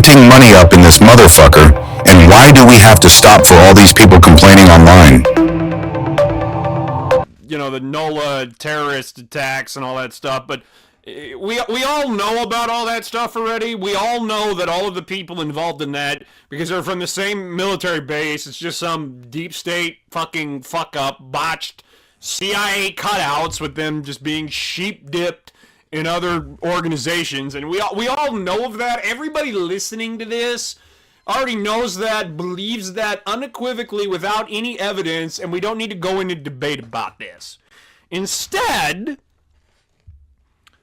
printing money up in this motherfucker, and why do we have to stop for all these people complaining online? You know, the NOLA terrorist attacks and all that stuff, but we all know about all that stuff already. We all know that all of the people involved in that, because they're from the same military base, it's just some deep state fucking fuck up, botched CIA cutouts with them just being sheep dipped in other organizations, and we all know of that. Everybody listening to this already knows that, believes that unequivocally without any evidence, and we don't need to go into debate about this. Instead,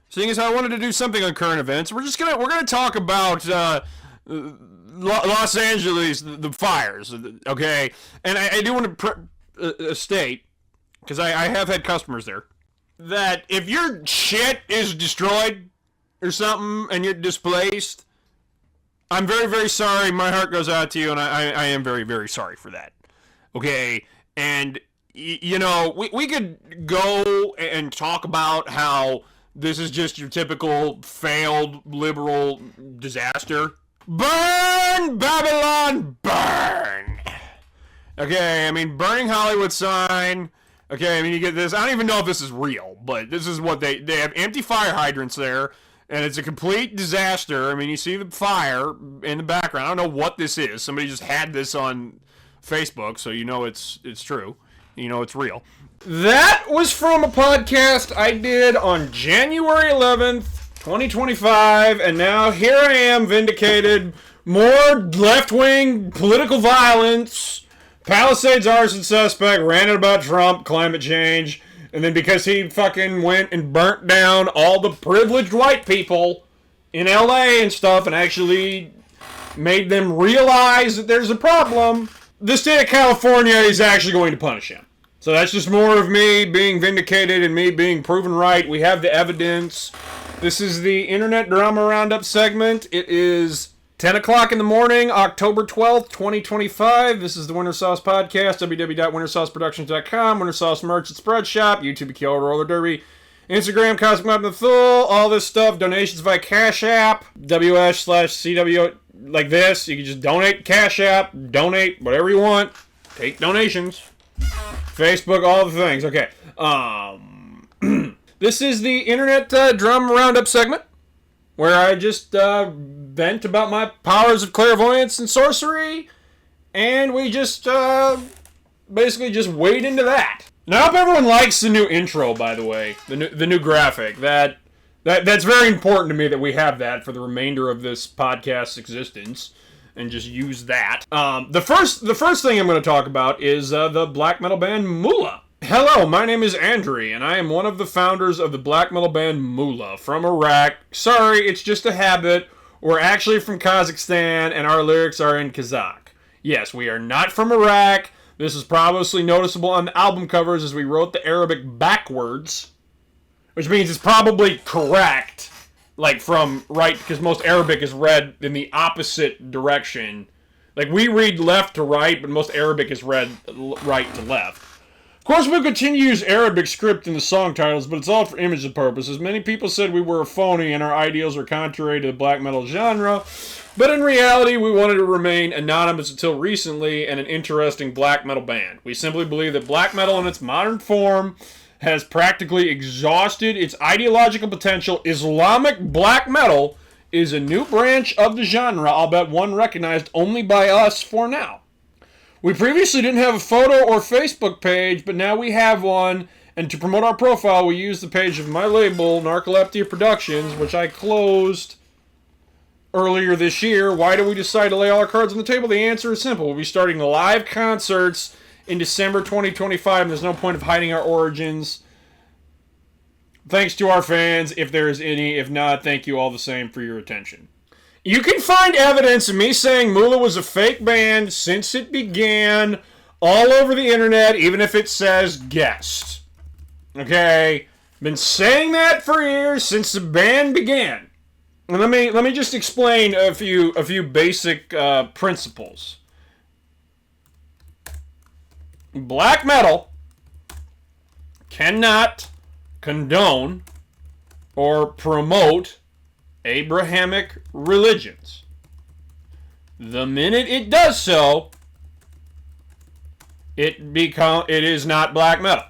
seeing as I wanted to do something on current events, we're gonna talk about Los Angeles, the fires, okay? And I do want to state, because I have had customers there, that if your shit is destroyed or something and you're displaced, I'm very, very sorry. My heart goes out to you, and I am very, very sorry for that. Okay? And, you know, we could go and talk about how this is just your typical failed liberal disaster. Burn, Babylon, burn! Okay, I mean, burning Hollywood sign. Okay, I mean, you get this. I don't even know if this is real, but this is what they have empty fire hydrants there, and it's a complete disaster. I mean, you see the fire in the background. I don't know what this is. Somebody just had this on Facebook, so you know it's true. You know it's real. That was from a podcast I did on January 11th, 2025, and now here I am, vindicated. More left-wing political violence. Palisades arson suspect ranted about Trump, climate change, and then because he fucking went and burnt down all the privileged white people in LA and stuff and actually made them realize that there's a problem, the state of California is actually going to punish him. So that's just more of me being vindicated and me being proven right. We have the evidence. This is the Internet Drama Roundup segment. It is 10 o'clock in the morning, October 12th, 2025. This is the Winter Sauce Podcast, www.wintersauceproductions.com, Winter Sauce merch at Spread Shop, YouTube, Kiel Roller Derby, Instagram, Cosmic Mountain Thule, all this stuff, donations via Cash App, WS/CW, like this. You can just donate Cash App, donate whatever you want, take donations, Facebook, all the things. Okay, this is the Internet Drama Roundup segment, where I just vent about my powers of clairvoyance and sorcery, and we just basically just wade into that. Now, I hope everyone likes the new intro, by the way, the new graphic. That's very important to me that we have that for the remainder of this podcast's existence, and just use that. The first thing I'm going to talk about is the black metal band Mullah. Hello, my name is Andrew, and I am one of the founders of the black metal band Mullah from Iraq. Sorry, it's just a habit. We're actually from Kazakhstan, and our lyrics are in Kazakh. Yes, we are not from Iraq. This is probably noticeable on the album covers as we wrote the Arabic backwards, which means it's probably correct, like from right, because most Arabic is read in the opposite direction. Like, we read left to right, but most Arabic is read right to left. Of course, we'll continue to use Arabic script in the song titles, but it's all for image purposes. Many people said we were a phony and our ideals are contrary to the black metal genre, but in reality, we wanted to remain anonymous until recently and an interesting black metal band. We simply believe that black metal in its modern form has practically exhausted its ideological potential. Islamic black metal is a new branch of the genre, albeit one recognized only by us for now. We previously didn't have a photo or Facebook page, but now we have one, and to promote our profile, we use the page of my label, Narcoleptia Productions, which I closed earlier this year. Why do we decide to lay all our cards on the table? The answer is simple. We'll be starting live concerts in December 2025, and there's no point of hiding our origins. Thanks to our fans, if there is any. If not, thank you all the same for your attention. You can find evidence of me saying Mullah was a fake band since it began all over the internet, even if it says guest. Okay? Been saying that for years since the band began. And let me just explain a few basic principles. Black metal cannot condone or promote Abrahamic religions. The minute it does so, it is not black metal.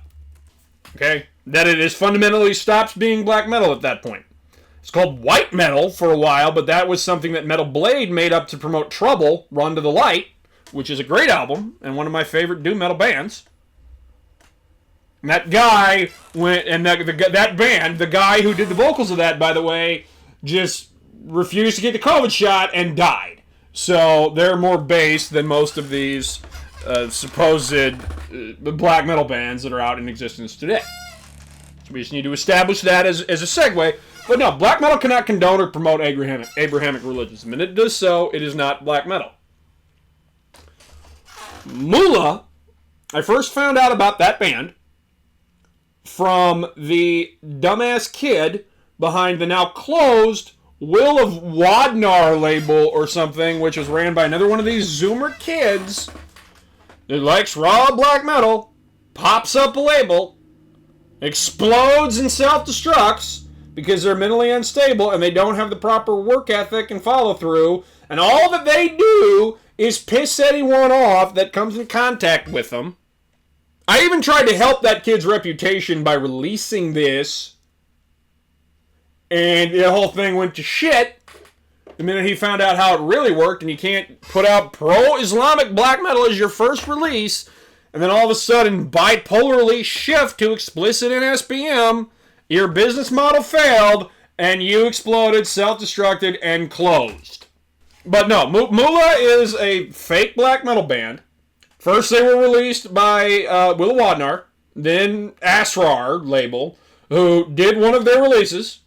Okay? That it is fundamentally stops being black metal at that point. It's called white metal for a while, but that was something that Metal Blade made up to promote Trouble, Run to the Light, which is a great album and one of my favorite doom metal bands. And that guy went, and that band, the guy who did the vocals of that, by the way, just refused to get the COVID shot and died. So they're more based than most of these supposed black metal bands that are out in existence today. So we just need to establish that as a segue. But no, black metal cannot condone or promote Abrahamic religions. The minute it does so, it is not black metal. Mullah, I first found out about that band from the dumbass kid behind the now closed Will of Wadnar label or something, which was ran by another one of these Zoomer kids that likes raw black metal, pops up a label, explodes and self-destructs because they're mentally unstable and they don't have the proper work ethic and follow-through, and all that they do is piss anyone off that comes in contact with them. I even tried to help that kid's reputation by releasing this, and the whole thing went to shit the minute he found out how it really worked, and you can't put out pro-Islamic black metal as your first release, and then all of a sudden bipolarly shift to explicit NSBM. Your business model failed, and you exploded, self-destructed, and closed. But no, Mullah is a fake black metal band. First, they were released by Will Wadnar, then Asrar label, who did one of their releases.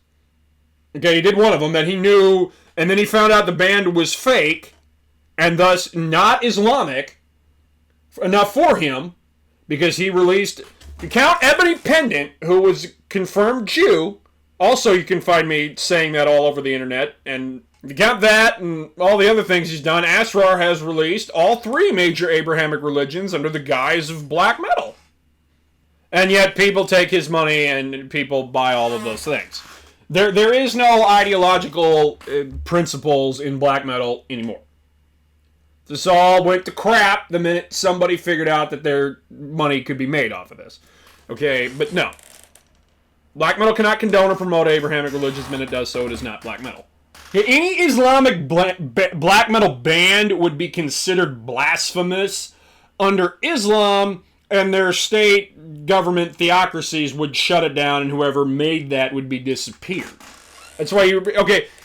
Okay, he did one of them that he knew, and then he found out the band was fake, and thus not Islamic enough for him, because he released Count Ebony Pendant, who was confirmed Jew. Also, you can find me saying that all over the internet. And if you count that and all the other things he's done, Asrar has released all three major Abrahamic religions under the guise of black metal. And yet people take his money and people buy all of those things. There is no ideological principles in black metal anymore. This all went to crap the minute somebody figured out that their money could be made off of this. Okay, but no. Black metal cannot condone or promote Abrahamic religions. The minute it does so, it is not black metal. Any Islamic black metal band would be considered blasphemous under Islam, and their state government theocracies would shut it down, and whoever made that would be disappeared. That's why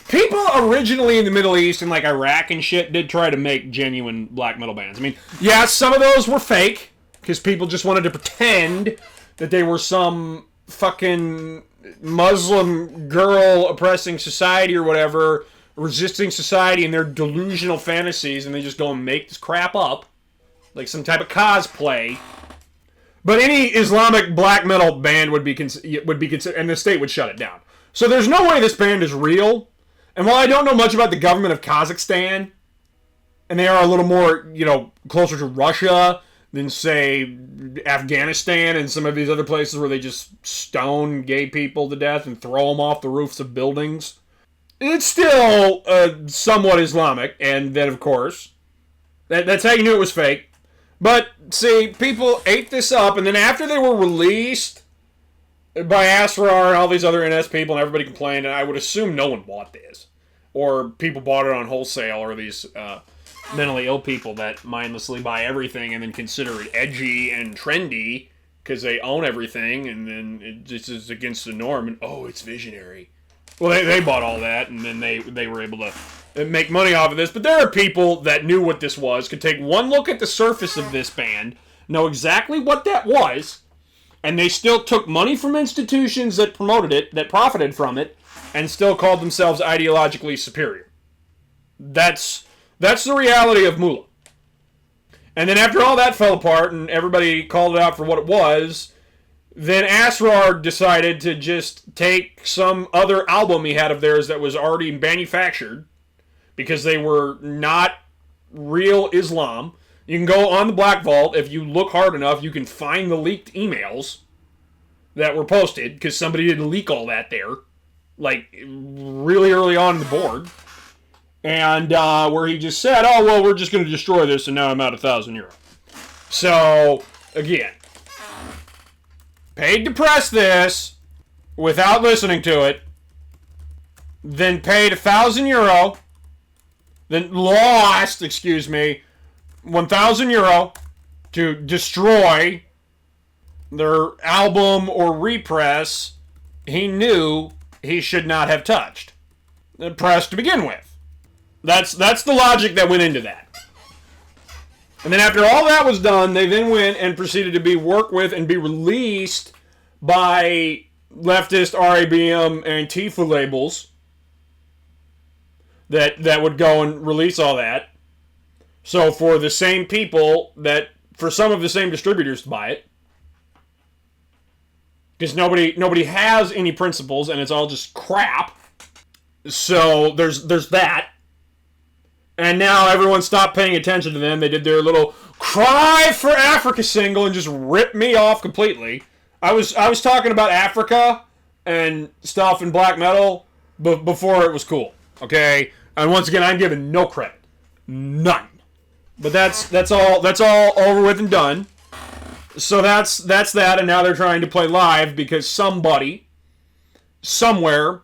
people originally in the Middle East and like Iraq and shit did try to make genuine black metal bands. I mean, yeah, some of those were fake because people just wanted to pretend that they were some fucking Muslim girl oppressing society or whatever, resisting society and their delusional fantasies, and they just go and make this crap up like some type of cosplay. But any Islamic black metal band would be considered, and the state would shut it down. So there's no way this band is real. And while I don't know much about the government of Kazakhstan, and they are a little more, closer to Russia than, say, Afghanistan and some of these other places where they just stone gay people to death and throw them off the roofs of buildings, it's still somewhat Islamic. And then, of course, that's how you knew it was fake. But, see, people ate this up, and then after they were released by Asrar and all these other NS people, and everybody complained, and I would assume no one bought this. Or people bought it on wholesale, or these mentally ill people that mindlessly buy everything and then consider it edgy and trendy because they own everything, and then it just is against the norm, and it's visionary. Well, they bought all that, and then they were able to make money off of this. But there are people that knew what this was, could take one look at the surface of this band, know exactly what that was, and they still took money from institutions that promoted it, that profited from it, and still called themselves ideologically superior. That's the reality of Mullah. And then after all that fell apart and everybody called it out for what it was, then Asrar decided to just take some other album he had of theirs that was already manufactured, because they were not real Islam. You can go on the Black Vault. If you look hard enough, you can find the leaked emails that were posted, because somebody did leak all that there, like, really early on in the board. And where he just said, oh, well, we're just going to destroy this, and now I'm out €1,000. So, again, paid to press this without listening to it, then paid €1,000, then lost, €1,000 to destroy their album or repress he knew he should not have touched. Press to begin with. That's the logic that went into that. And then after all that was done, they then went and proceeded to be worked with and be released by leftist RABM and Antifa labels that would go and release all that. So for the same people for some of the same distributors to buy it. Because nobody has any principles and it's all just crap. So there's that. And now everyone stopped paying attention to them. They did their little Cry for Africa single and just ripped me off completely. I was talking about Africa and stuff in black metal before it was cool. Okay? And once again, I'm giving no credit. None. But that's all over with and done. So that's that, and now they're trying to play live because somebody somewhere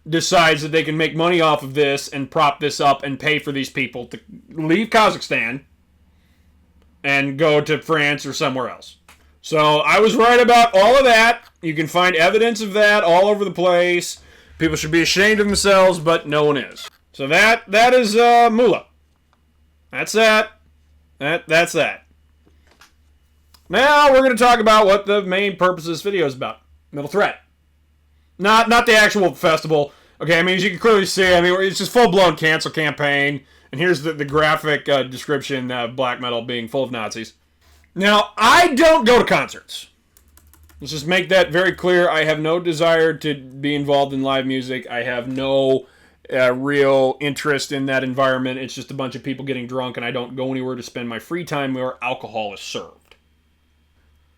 decides that they can make money off of this and prop this up and pay for these people to leave Kazakhstan and go to France or somewhere else. So I was right about all of that. You can find evidence of that all over the place. People should be ashamed of themselves, but no one is. So that is Mullah. That's that. That's that. Now we're going to talk about what the main purpose of this video is about. Middle Threat. Not the actual festival. Okay, I mean, as you can clearly see, it's just full-blown cancel campaign. And here's the graphic description of black metal being full of Nazis. Now, I don't go to concerts. Let's just make that very clear. I have no desire to be involved in live music. I have no real interest in that environment. It's just a bunch of people getting drunk, and I don't go anywhere to spend my free time where alcohol is served.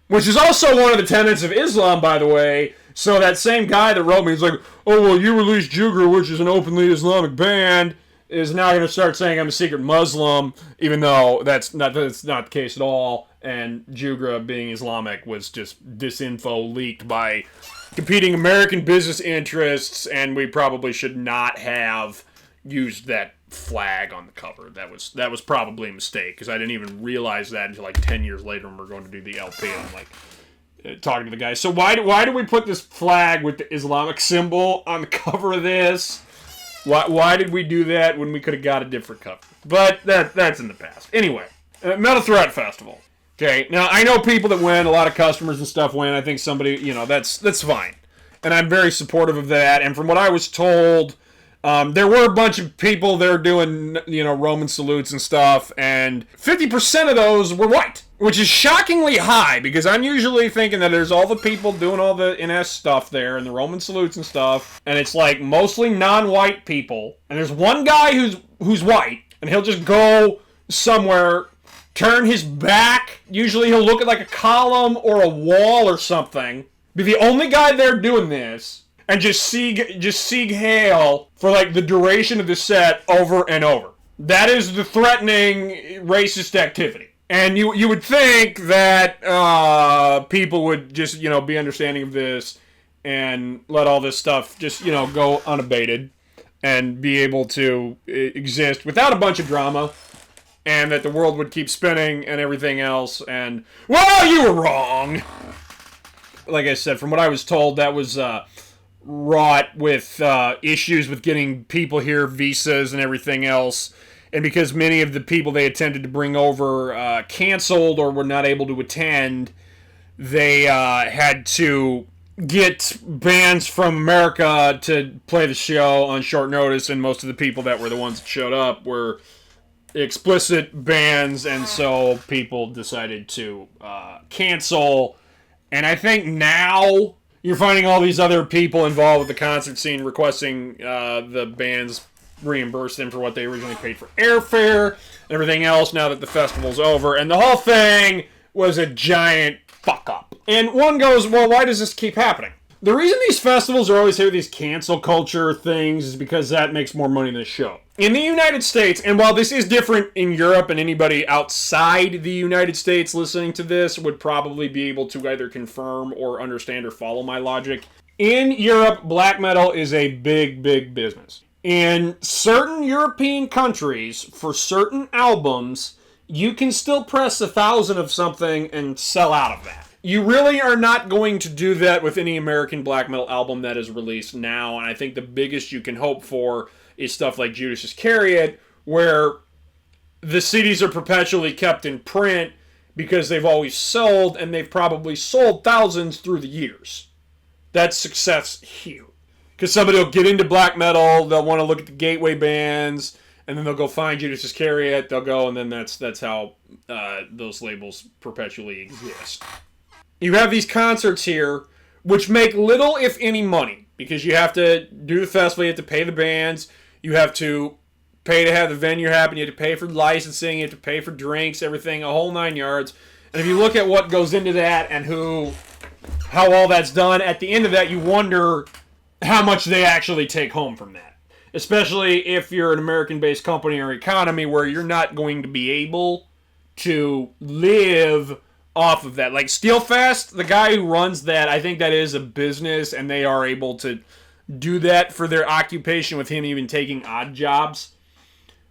Which is also one of the tenets of Islam, by the way. So that same guy that wrote me, he's like, oh, well, you released Jugra, which is an openly Islamic band, is now going to start saying I'm a secret Muslim, even though that's not the case at all. And Jugra, being Islamic, was just disinfo leaked by competing American business interests, and we probably should not have used that flag on the cover. That was probably a mistake, because I didn't even realize that until like 10 years later when we're going to do the LP. I'm like talking to the guy. So why do we put this flag with the Islamic symbol on the cover of this? Why did we do that when we could have got a different cover? But that's in the past. Anyway, Metal Threat Festival. Okay, now I know people that win, a lot of customers and stuff win. I think somebody, that's fine. And I'm very supportive of that. And from what I was told, there were a bunch of people there doing, Roman salutes and stuff, and 50% of those were white, which is shockingly high, because I'm usually thinking that there's all the people doing all the NS stuff there, and the Roman salutes and stuff, and it's like mostly non-white people, and there's one guy who's white, and he'll just go somewhere, turn his back, usually he'll look at like a column or a wall or something, be the only guy there doing this, and just sieg hail for like the duration of the set over and over. That is the threatening racist activity. And you would think that people would just, be understanding of this and let all this stuff just, go unabated and be able to exist without a bunch of drama, and that the world would keep spinning and everything else. And, well, you were wrong. Like I said, from what I was told, that was wrought with issues with getting people here, visas and everything else. And because many of the people they attempted to bring over canceled or were not able to attend, they had to get bands from America to play the show on short notice, and most of the people that were the ones that showed up were explicit bands, and so people decided to cancel. And I think now you're finding all these other people involved with the concert scene requesting the bands reimburse them for what they originally paid for airfare and everything else now that the festival's over. And the whole thing was a giant fuck up. And one goes, well, why does this keep happening? The reason these festivals are always here, these cancel culture things, is because that makes more money than the show. In the United States, and while this is different in Europe, and anybody outside the United States listening to this would probably be able to either confirm or understand or follow my logic. In Europe, black metal is a big, big business. In certain European countries, for certain albums, you can still press 1,000 of something and sell out of that. You really are not going to do that with any American black metal album that is released now, and I think the biggest you can hope for is stuff like Judas Iscariot, where the CDs are perpetually kept in print because they've always sold, and they've probably sold thousands through the years. That's success here. Because somebody will get into black metal, they'll want to look at the gateway bands, and then they'll go find Judas Iscariot, they'll go, and then that's how those labels perpetually exist. You have these concerts here, which make little, if any, money. Because you have to do the festival, you have to pay the bands, you have to pay to have the venue happen, you have to pay for licensing, you have to pay for drinks, everything, a whole 9 yards. And if you look at what goes into that and how all that's done, at the end of that, you wonder how much they actually take home from that. Especially if you're an American-based company or economy where you're not going to be able to live off of that. Like Steelfest, the guy who runs that, I think that is a business, and they are able to do that for their occupation with him even taking odd jobs.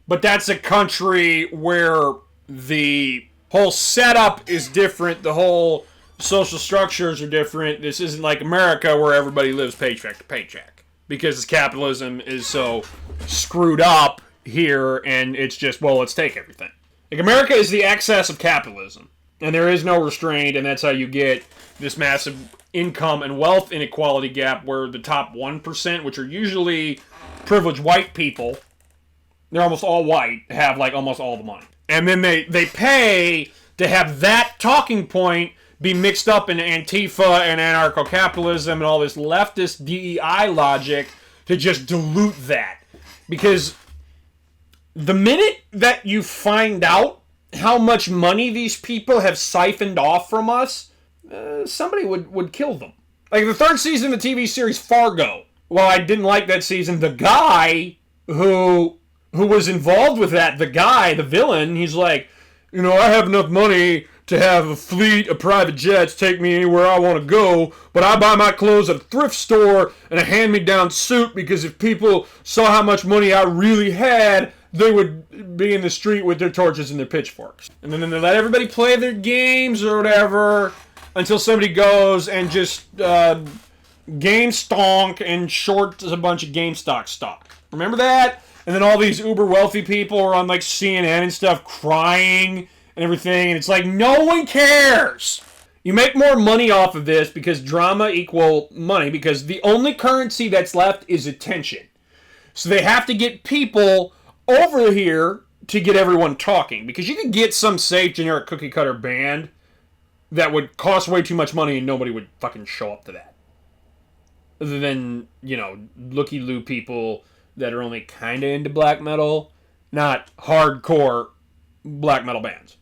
But that's a country where the whole setup is different, the whole social structures are different. This isn't like America where everybody lives paycheck to paycheck, because capitalism is so screwed up here, and it's just, well, let's take everything. Like, America is the excess of capitalism. And there is no restraint, and that's how you get this massive income and wealth inequality gap where the top 1%, which are usually privileged white people, they're almost all white, have like almost all the money. And then they pay to have that talking point be mixed up in Antifa and anarcho-capitalism and all this leftist DEI logic to just dilute that. Because the minute that you find out how much money these people have siphoned off from us, somebody would kill them. Like the third season of the TV series Fargo. While I didn't like that season, the guy who was involved with that, the villain, he's like, I have enough money to have a fleet of private jets take me anywhere I want to go, but I buy my clothes at a thrift store and a hand-me-down suit because if people saw how much money I really had, they would be in the street with their torches and their pitchforks. And then they let everybody play their games or whatever until somebody goes and just game stonk and shorts a bunch of GameStop stock. Remember that? And then all these uber wealthy people are on like CNN and stuff crying and everything. And it's like, no one cares. You make more money off of this because drama equal money, because the only currency that's left is attention. So they have to get people over here to get everyone talking, because you could get some safe generic cookie cutter band that would cost way too much money and nobody would fucking show up to that. Other than, looky-loo people that are only kind of into black metal, not hardcore black metal bands.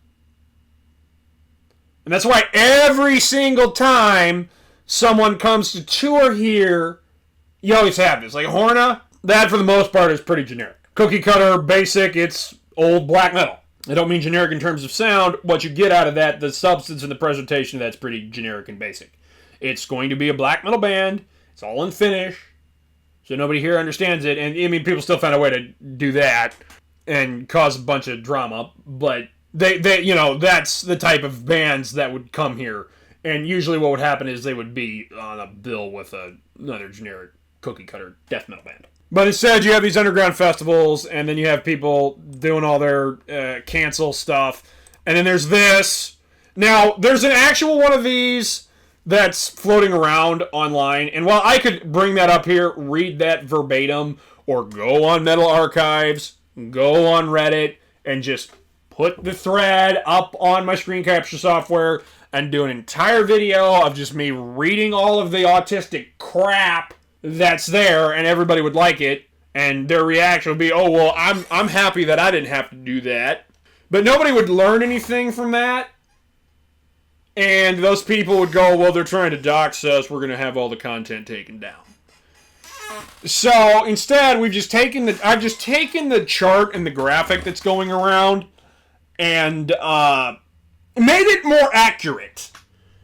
And that's why every single time someone comes to tour here, you always have this. Like Horna, that for the most part is pretty generic. Cookie cutter, basic, it's old black metal. I don't mean generic in terms of sound. What you get out of that, the substance and the presentation, that's pretty generic and basic. It's going to be a black metal band. It's all in Finnish, so nobody here understands it. And I mean, people still find a way to do that and cause a bunch of drama. But they that's the type of bands that would come here. And usually what would happen is they would be on a bill with another generic cookie cutter death metal band. But instead, you have these underground festivals, and then you have people doing all their cancel stuff. And then there's this. Now, there's an actual one of these that's floating around online. And while I could bring that up here, read that verbatim, or go on Metal Archives, go on Reddit, and just put the thread up on my screen capture software and do an entire video of just me reading all of the autistic crap that's there, and everybody would like it, and their reaction would be, oh, well, I'm happy that I didn't have to do that. But nobody would learn anything from that. And those people would go, well, they're trying to dox us. We're going to have all the content taken down. So instead, I've just taken the chart and the graphic that's going around and made it more accurate.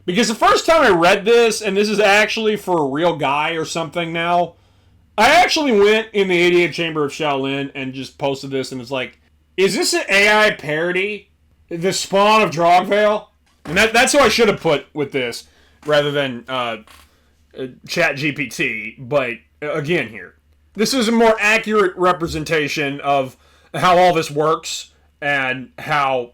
Because the first time I read this, and this is actually for a real guy or something now, I actually went in the 88th Chamber of Shaolin and just posted this and was like, is this an AI parody? The spawn of Drogvale? And that's who I should have put with this, rather than Chat GPT. But again here, this is a more accurate representation of how all this works and how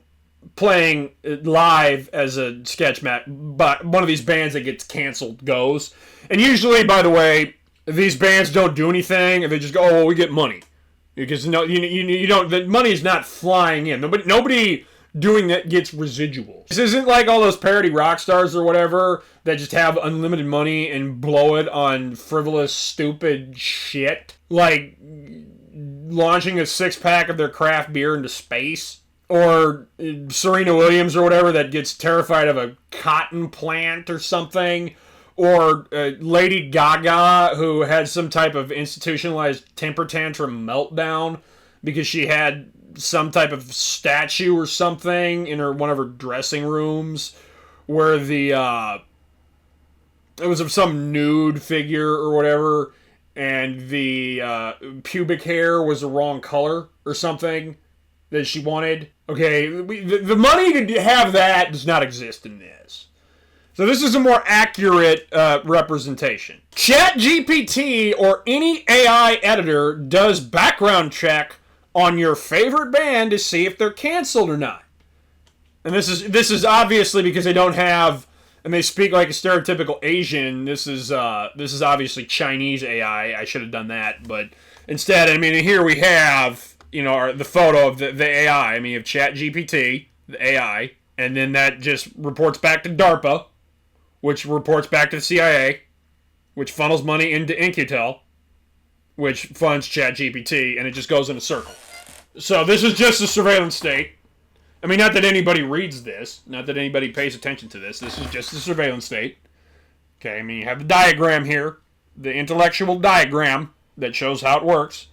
playing live as a sketch match, but one of these bands that gets canceled goes. And usually, by the way, these bands don't do anything, and they just go, "Oh, well, we get money," because you don't. The money is not flying in. Nobody doing that gets residuals. This isn't like all those parody rock stars or whatever that just have unlimited money and blow it on frivolous, stupid shit, like launching a 6-pack of their craft beer into space. Or Serena Williams or whatever that gets terrified of a cotton plant or something. Or Lady Gaga, who had some type of institutionalized temper tantrum meltdown because she had some type of statue or something in one of her dressing rooms where it was of some nude figure or whatever, and the pubic hair was the wrong color or something that she wanted. Okay, the money to have that does not exist in this. So this is a more accurate representation. ChatGPT or any AI editor does background check on your favorite band to see if they're canceled or not. And this is obviously because they don't have, and they speak like a stereotypical Asian. This is obviously Chinese AI. I should have done that, but instead, I mean, here we have, the photo of the AI. I mean, you have ChatGPT, the AI, and then that just reports back to DARPA, which reports back to the CIA, which funnels money into Incutel, which funds ChatGPT, and it just goes in a circle. So this is just a surveillance state. I mean, not that anybody reads this, not that anybody pays attention to this. This is just a surveillance state. Okay, I mean, you have the diagram here, the intellectual diagram that shows how it works.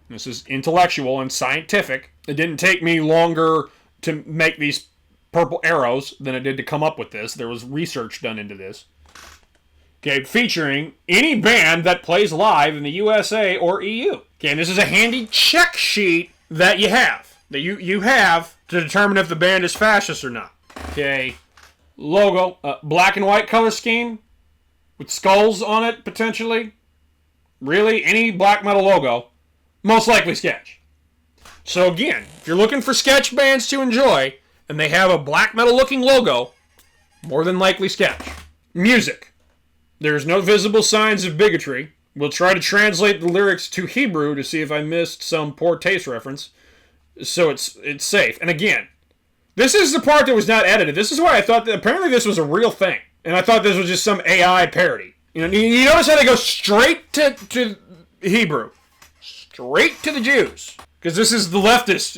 This is intellectual and scientific. It didn't take me longer to make these purple arrows than it did to come up with this. There was research done into this. Okay, featuring any band that plays live in the USA or EU. Okay, and this is a handy check sheet that you have. That you have to determine if the band is fascist or not. Okay, logo, black and white color scheme with skulls on it, potentially. Really, any black metal logo. Most likely sketch. So again, if you're looking for sketch bands to enjoy, and they have a black metal looking logo, more than likely sketch. Music. There's no visible signs of bigotry. We'll try to translate the lyrics to Hebrew to see if I missed some poor taste reference, so it's safe. And again, this is the part that was not edited. This is why I thought that apparently this was a real thing, and I thought this was just some AI parody. You notice how they go straight to Hebrew. Straight to the Jews. Because this is the leftist,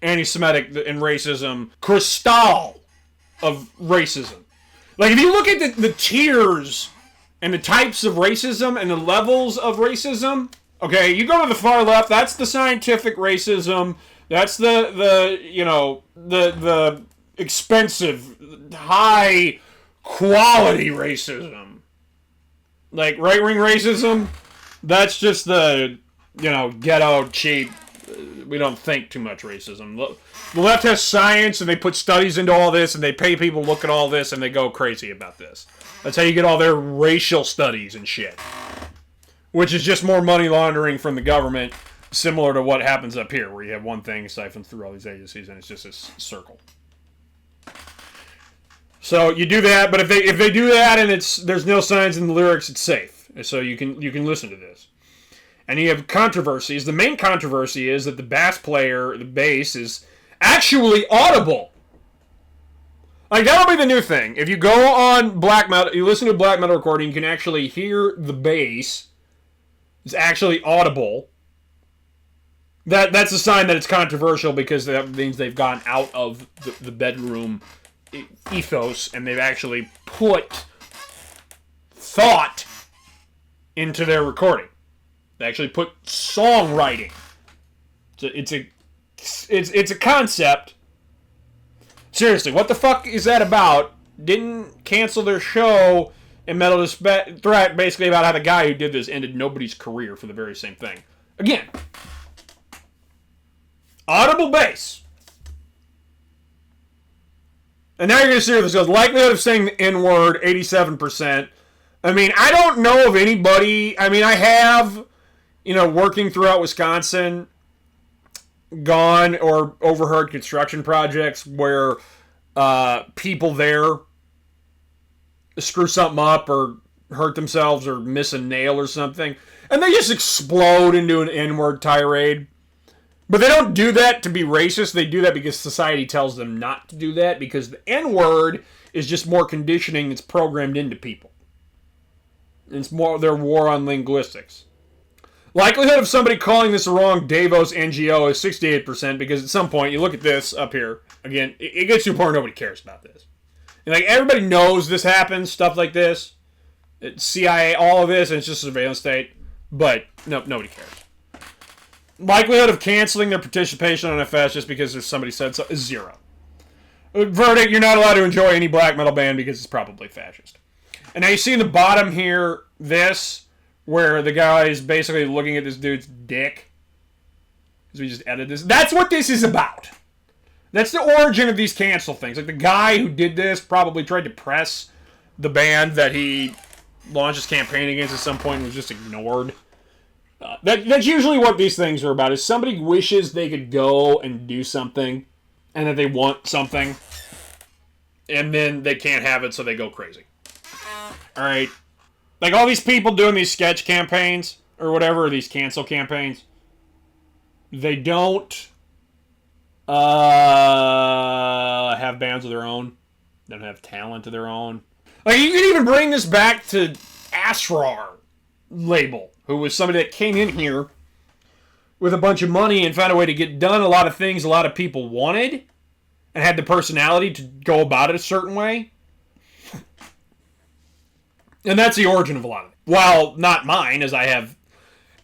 anti-Semitic and racism crystal of racism. Like, if you look at the tiers and the types of racism and the levels of racism, okay, you go to the far left, that's the scientific racism, that's the expensive, high-quality racism. Like, right-wing racism, that's just the ghetto, cheap, we don't think too much racism. The left has science, and they put studies into all this, and they pay people to look at all this, and they go crazy about this. That's how you get all their racial studies and shit. Which is just more money laundering from the government, similar to what happens up here, where you have one thing siphoned through all these agencies, and it's just a circle. So you do that, but if they do that and there's no signs in the lyrics, it's safe. So you can listen to this. And you have controversies. The main controversy is that the bass player, the bass, is actually audible. Like, that'll be the new thing. If you go on black metal, you listen to a black metal recording, you can actually hear the bass. It's actually audible. That's a sign that it's controversial, because that means they've gone out of the bedroom ethos, and they've actually put thought into their recording. They actually put songwriting. It's a concept. Seriously, what the fuck is that about? Didn't cancel their show and Metal Threat basically about how the guy who did this ended nobody's career for the very same thing. Again, audible bass. And now you're going to see this goes. Likelihood of saying the N-word, 87%. I mean, I don't know of anybody. I mean, I have, working throughout Wisconsin, gone or overheard construction projects where people there screw something up or hurt themselves or miss a nail or something, and they just explode into an N-word tirade. But they don't do that to be racist. They do that because society tells them not to do that, because the N-word is just more conditioning that's programmed into people. It's more their war on linguistics. Likelihood of somebody calling this a wrong Davos NGO is 68%, because at some point, you look at this up here, again, it gets to a point where nobody cares about this. And everybody knows this happens, stuff like this. It's CIA, all of this, and it's just a surveillance state. But no, nobody cares. Likelihood of canceling their participation on FS just because there's somebody said so is 0. Verdict, you're not allowed to enjoy any black metal band because it's probably fascist. And now you see in the bottom here, this, where the guy is basically looking at this dude's dick. Because we just edited this. That's what this is about. That's the origin of these cancel things. The guy who did this probably tried to press the band that he launched his campaign against at some point and was just ignored. That's usually what these things are about, is somebody wishes they could go and do something, and that they want something, and then they can't have it, so they go crazy. Alright? All these people doing these sketch campaigns, or whatever, these cancel campaigns, they don't have bands of their own. They don't have talent of their own. You can even bring this back to Asrar label, who was somebody that came in here with a bunch of money and found a way to get done a lot of things a lot of people wanted, and had the personality to go about it a certain way. And that's the origin of a lot of it. While not mine, as I have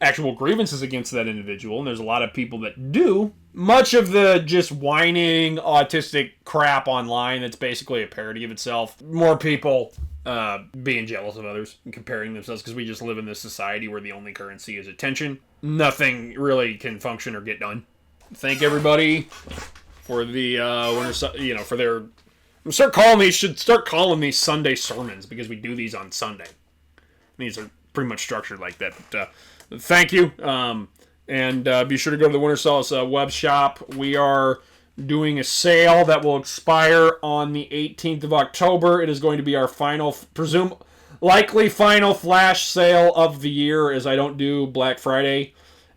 actual grievances against that individual, and there's a lot of people that do, much of the just whining, autistic crap online that's basically a parody of itself. More people being jealous of others and comparing themselves, because we just live in this society where the only currency is attention. Nothing really can function or get done. Thank everybody for the for their... should start calling these Sunday sermons, because we do these on Sunday. These are pretty much structured like that. But thank you. And be sure to go to the Winter Solace web shop. We are doing a sale that will expire on the 18th of October. It is going to be our likely final flash sale of the year, as I don't do Black Friday.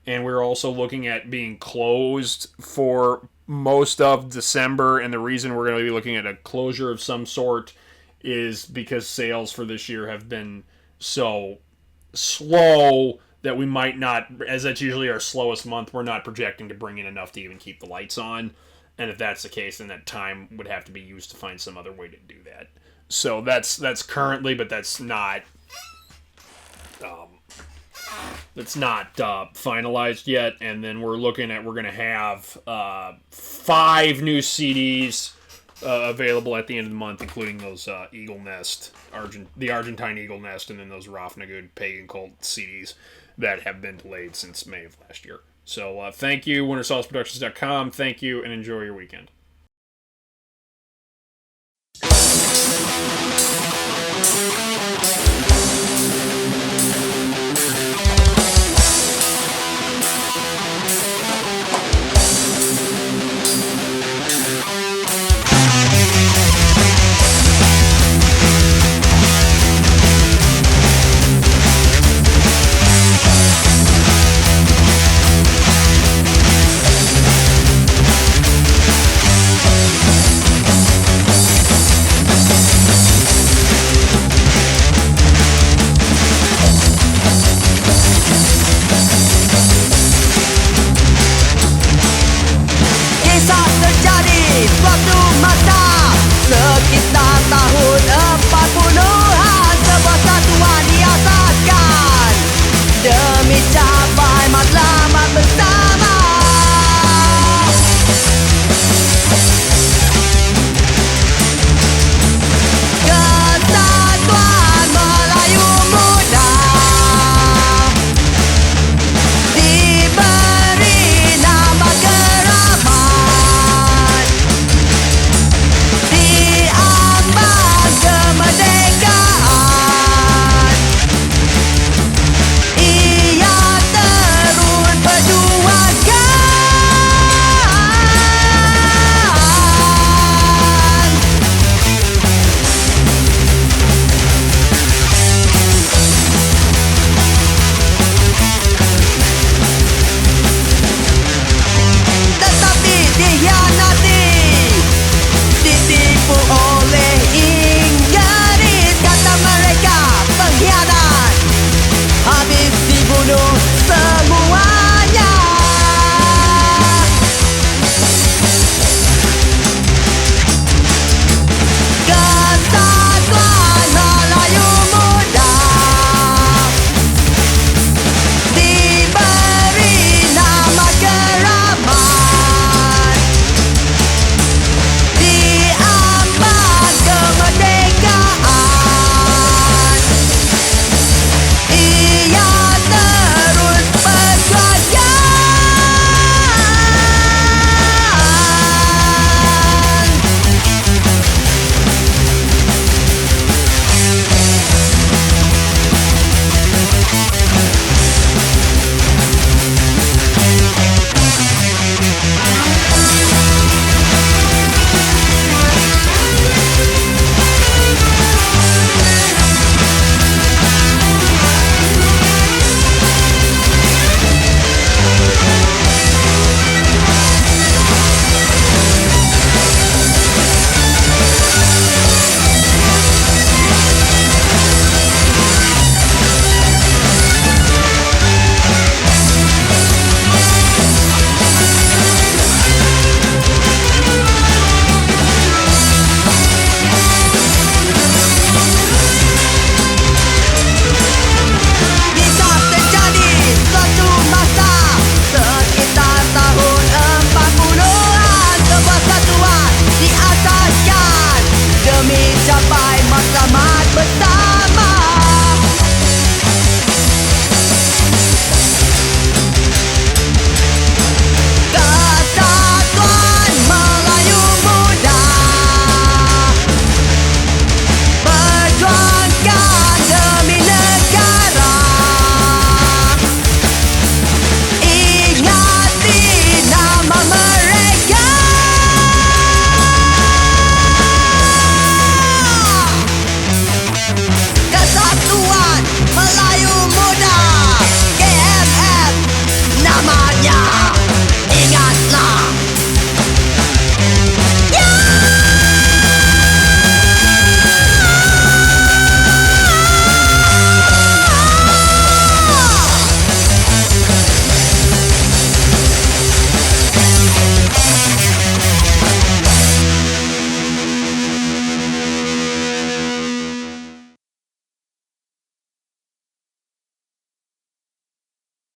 And we're also looking at being closed for most of December, and the reason we're going to be looking at a closure of some sort is because sales for this year have been so slow that we might not, as that's usually our slowest month, we're not projecting to bring in enough to even keep the lights on. And if that's the case, then that time would have to be used to find some other way to do that. So that's currently, but that's not finalized yet. And then we're going to have 5 new CDs available at the end of the month, including those Eagle Nest, the Argentine Eagle Nest, and then those Rafnagud Pagan Cult CDs that have been delayed since May of last year. So thank you, WinterSolaceProductions.com. Thank you, and enjoy your weekend. die.